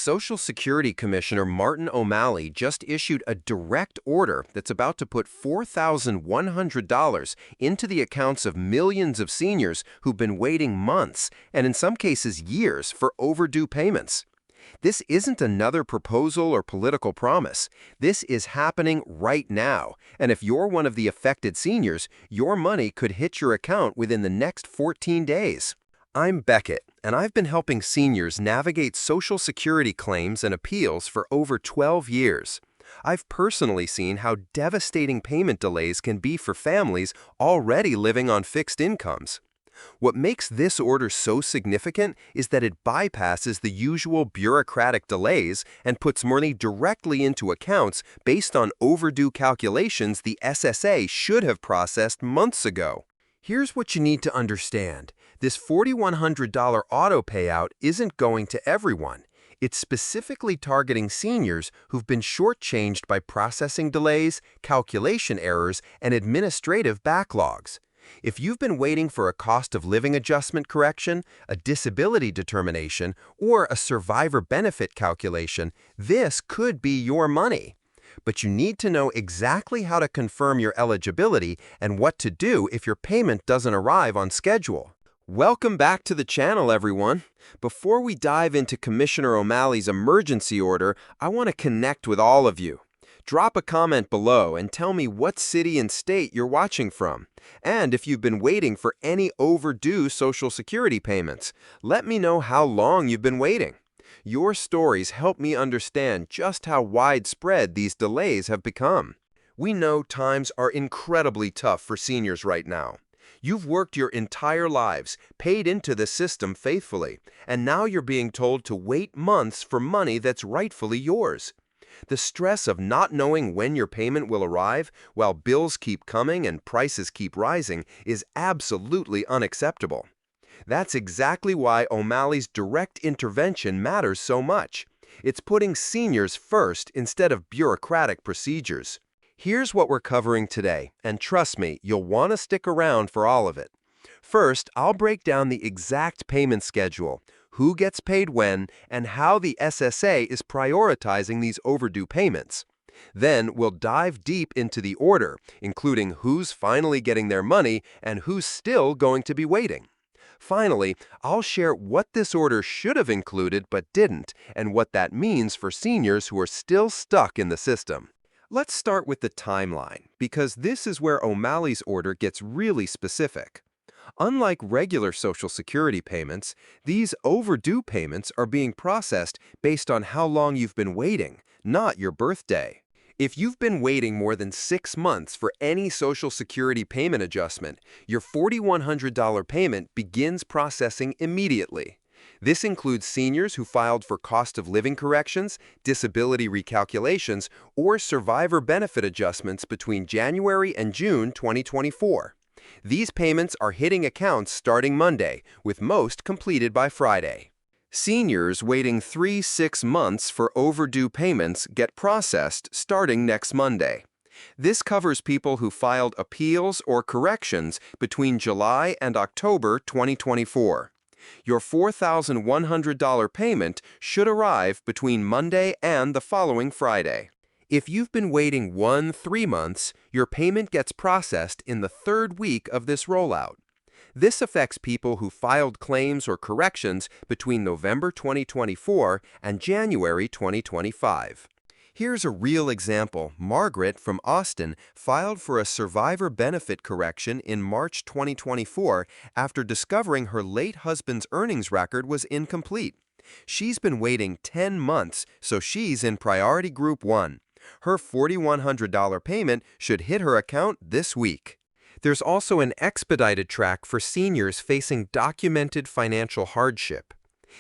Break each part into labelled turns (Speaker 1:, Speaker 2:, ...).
Speaker 1: Social Security Commissioner Martin O'Malley just issued a direct order that's about to put $4,100 into the accounts of millions of seniors who've been waiting months, and in some cases years, for overdue payments. This isn't another proposal or political promise. This is happening right now, and if you're one of the affected seniors, your money could hit your account within the next 14 days. I'm Beckett, and I've been helping seniors navigate Social Security claims and appeals for over 12 years. I've personally seen how devastating payment delays can be for families already living on fixed incomes. What makes this order so significant is that it bypasses the usual bureaucratic delays and puts money directly into accounts based on overdue calculations the SSA should have processed months ago. Here's what you need to understand. This $4,100 auto payout isn't going to everyone. It's specifically targeting seniors who've been shortchanged by processing delays, calculation errors, and administrative backlogs. If you've been waiting for a cost of living adjustment correction, a disability determination, or a survivor benefit calculation, this could be your money. But you need to know exactly how to confirm your eligibility and what to do if your payment doesn't arrive on schedule. Welcome back to the channel, everyone. Before we dive into Commissioner O'Malley's emergency order, I want to connect with all of you. Drop a comment below and tell me what city and state you're watching from. And if you've been waiting for any overdue Social Security payments, let me know how long you've been waiting. Your stories help me understand just how widespread these delays have become. We know times are incredibly tough for seniors right now. You've worked your entire lives, paid into the system faithfully, and now you're being told to wait months for money that's rightfully yours. The stress of not knowing when your payment will arrive while bills keep coming and prices keep rising is absolutely unacceptable. That's exactly why O'Malley's direct intervention matters so much. It's putting seniors first instead of bureaucratic procedures. Here's what we're covering today, and trust me, you'll want to stick around for all of it. First, I'll break down the exact payment schedule, who gets paid when, and how the SSA is prioritizing these overdue payments. Then we'll dive deep into the order, including who's finally getting their money and who's still going to be waiting. Finally, I'll share what this order should have included but didn't, and what that means for seniors who are still stuck in the system. Let's start with the timeline, because this is where O'Malley's order gets really specific. Unlike regular Social Security payments, these overdue payments are being processed based on how long you've been waiting, not your birthday. If you've been waiting more than 6 months for any Social Security payment adjustment, your $4,100 payment begins processing immediately. This includes seniors who filed for cost of living corrections, disability recalculations, or survivor benefit adjustments between January and June 2024. These payments are hitting accounts starting Monday, with most completed by Friday. Seniors waiting 3-6 months for overdue payments get processed starting next Monday. This covers people who filed appeals or corrections between July and October 2024. Your $4,100 payment should arrive between Monday and the following Friday. If you've been waiting 1-3 months, your payment gets processed in the 3rd week of this rollout. This affects people who filed claims or corrections between November 2024 and January 2025. Here's a real example. Margaret from Austin filed for a survivor benefit correction in March 2024 after discovering her late husband's earnings record was incomplete. She's been waiting 10 months, so she's in Priority Group 1. Her $4,100 payment should hit her account this week. There's also an expedited track for seniors facing documented financial hardship.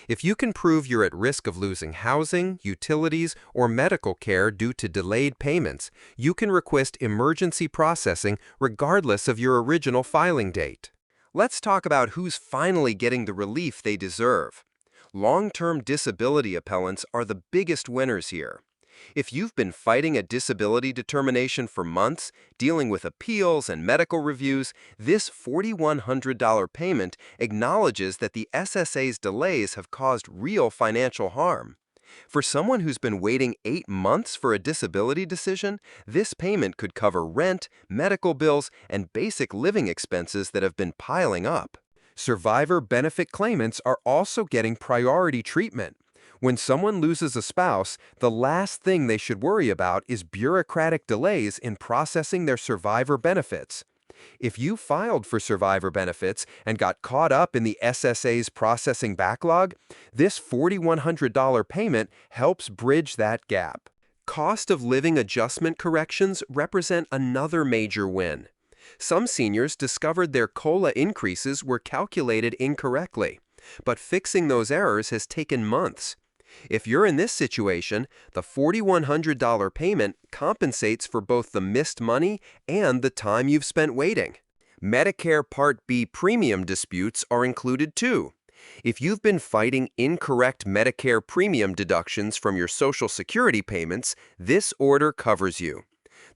Speaker 1: If you can prove you're at risk of losing housing, utilities, or medical care due to delayed payments, you can request emergency processing regardless of your original filing date. Let's talk about who's finally getting the relief they deserve. Long-term disability appellants are the biggest winners here. If you've been fighting a disability determination for months, dealing with appeals and medical reviews, this $4,100 payment acknowledges that the SSA's delays have caused real financial harm. For someone who's been waiting 8 months for a disability decision, this payment could cover rent, medical bills, and basic living expenses that have been piling up. Survivor benefit claimants are also getting priority treatment. When someone loses a spouse, the last thing they should worry about is bureaucratic delays in processing their survivor benefits. If you filed for survivor benefits and got caught up in the SSA's processing backlog, this $4,100 payment helps bridge that gap. Cost of living adjustment corrections represent another major win. Some seniors discovered their COLA increases were calculated incorrectly, but fixing those errors has taken months. If you're in this situation, the $4,100 payment compensates for both the missed money and the time you've spent waiting. Medicare Part B premium disputes are included too. If you've been fighting incorrect Medicare premium deductions from your Social Security payments, this order covers you.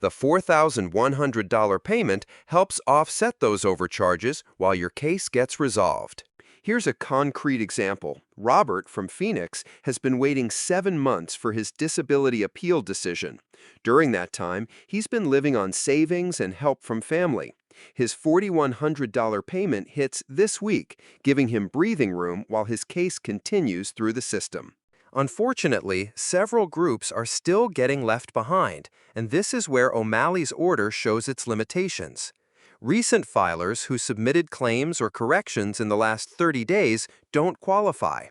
Speaker 1: The $4,100 payment helps offset those overcharges while your case gets resolved. Here's a concrete example. Robert from Phoenix has been waiting 7 months for his disability appeal decision. During that time, he's been living on savings and help from family. His $4,100 payment hits this week, giving him breathing room while his case continues through the system. Unfortunately, several groups are still getting left behind, and this is where O'Malley's order shows its limitations. Recent filers who submitted claims or corrections in the last 30 days don't qualify.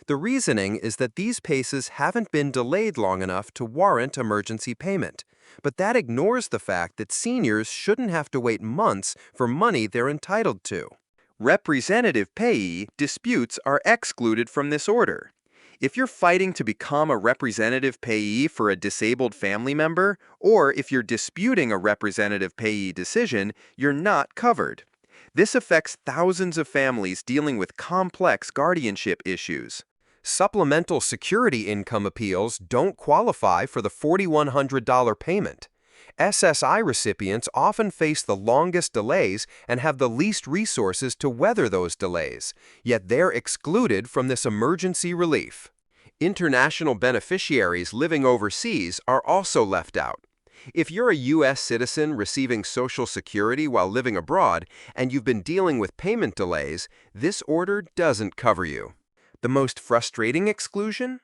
Speaker 1: The reasoning is that these cases haven't been delayed long enough to warrant emergency payment. But that ignores the fact that seniors shouldn't have to wait months for money they're entitled to. Representative payee disputes are excluded from this order. If you're fighting to become a representative payee for a disabled family member, or if you're disputing a representative payee decision, you're not covered. This affects thousands of families dealing with complex guardianship issues. Supplemental security income appeals don't qualify for the $4,100 payment. SSI recipients often face the longest delays and have the least resources to weather those delays, yet they're excluded from this emergency relief. International beneficiaries living overseas are also left out. If you're a U.S. citizen receiving Social Security while living abroad and you've been dealing with payment delays, this order doesn't cover you. The most frustrating exclusion?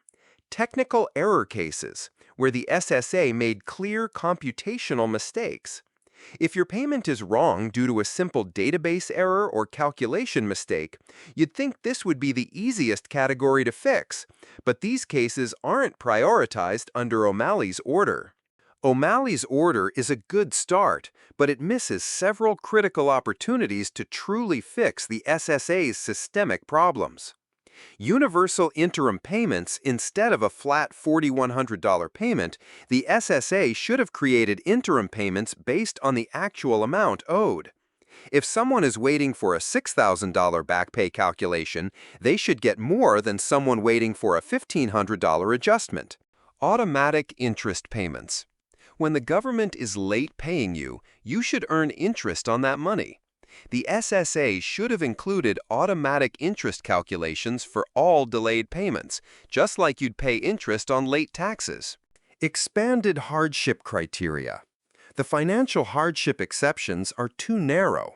Speaker 1: Technical error cases, where the SSA made clear computational mistakes. If your payment is wrong due to a simple database error or calculation mistake, you'd think this would be the easiest category to fix, but these cases aren't prioritized under O'Malley's order. O'Malley's order is a good start, but it misses several critical opportunities to truly fix the SSA's systemic problems. Universal interim payments instead of a flat $4,100 payment, the SSA should have created interim payments based on the actual amount owed. If someone is waiting for a $6,000 back pay calculation, they should get more than someone waiting for a $1,500 adjustment. Automatic interest payments. When the government is late paying you, you should earn interest on that money. The SSA should have included automatic interest calculations for all delayed payments, just like you'd pay interest on late taxes. Expanded hardship criteria. The financial hardship exceptions are too narrow.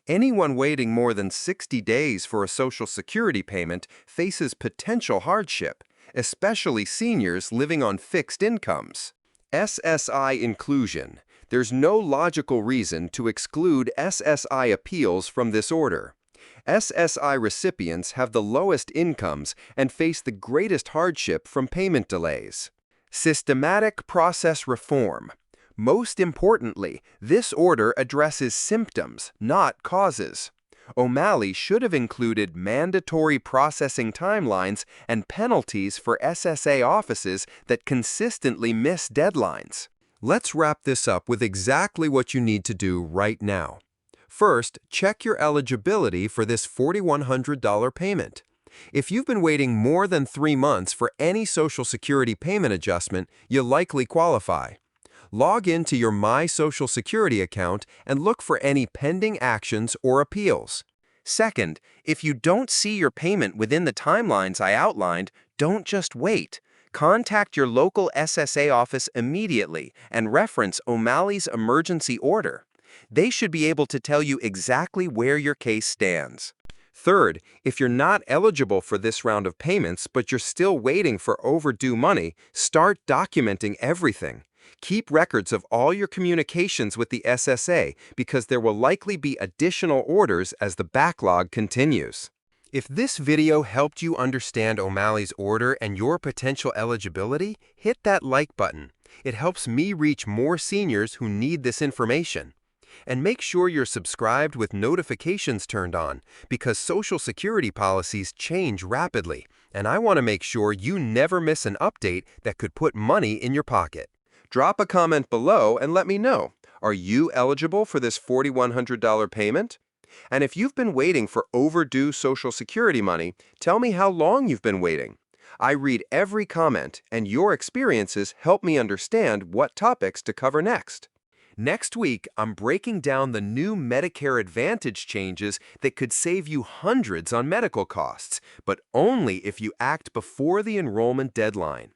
Speaker 1: Anyone waiting more than 60 days for a Social Security payment faces potential hardship, especially seniors living on fixed incomes. SSI inclusion. There's no logical reason to exclude SSI appeals from this order. SSI recipients have the lowest incomes and face the greatest hardship from payment delays. Systematic process reform. Most importantly, this order addresses symptoms, not causes. O'Malley should have included mandatory processing timelines and penalties for SSA offices that consistently miss deadlines. Let's wrap this up with exactly what you need to do right now. First, check your eligibility for this $4,100 payment. If you've been waiting more than 3 months for any Social Security payment adjustment, you'll likely qualify. Log into your My Social Security account and look for any pending actions or appeals. Second, if you don't see your payment within the timelines I outlined, don't just wait. Contact your local SSA office immediately and reference O'Malley's emergency order. They should be able to tell you exactly where your case stands. Third, if you're not eligible for this round of payments but you're still waiting for overdue money, start documenting everything. Keep records of all your communications with the SSA because there will likely be additional orders as the backlog continues. If this video helped you understand O'Malley's order and your potential eligibility, hit that like button. It helps me reach more seniors who need this information. And make sure you're subscribed with notifications turned on because Social Security policies change rapidly, and I want to make sure you never miss an update that could put money in your pocket. Drop a comment below and let me know. Are you eligible for this $4,100 payment? And if you've been waiting for overdue Social Security money, tell me how long you've been waiting. I read every comment, and your experiences help me understand what topics to cover next. Next week, I'm breaking down the new Medicare Advantage changes that could save you hundreds on medical costs, but only if you act before the enrollment deadline.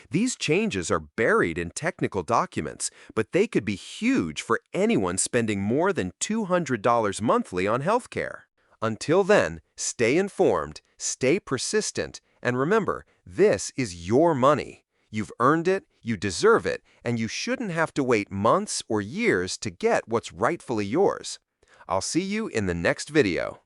Speaker 1: These changes are buried in technical documents, but they could be huge for anyone spending more than $200 monthly on healthcare. Until then, stay informed, stay persistent, and remember, this is your money. You've earned it, you deserve it, and you shouldn't have to wait months or years to get what's rightfully yours. I'll see you in the next video.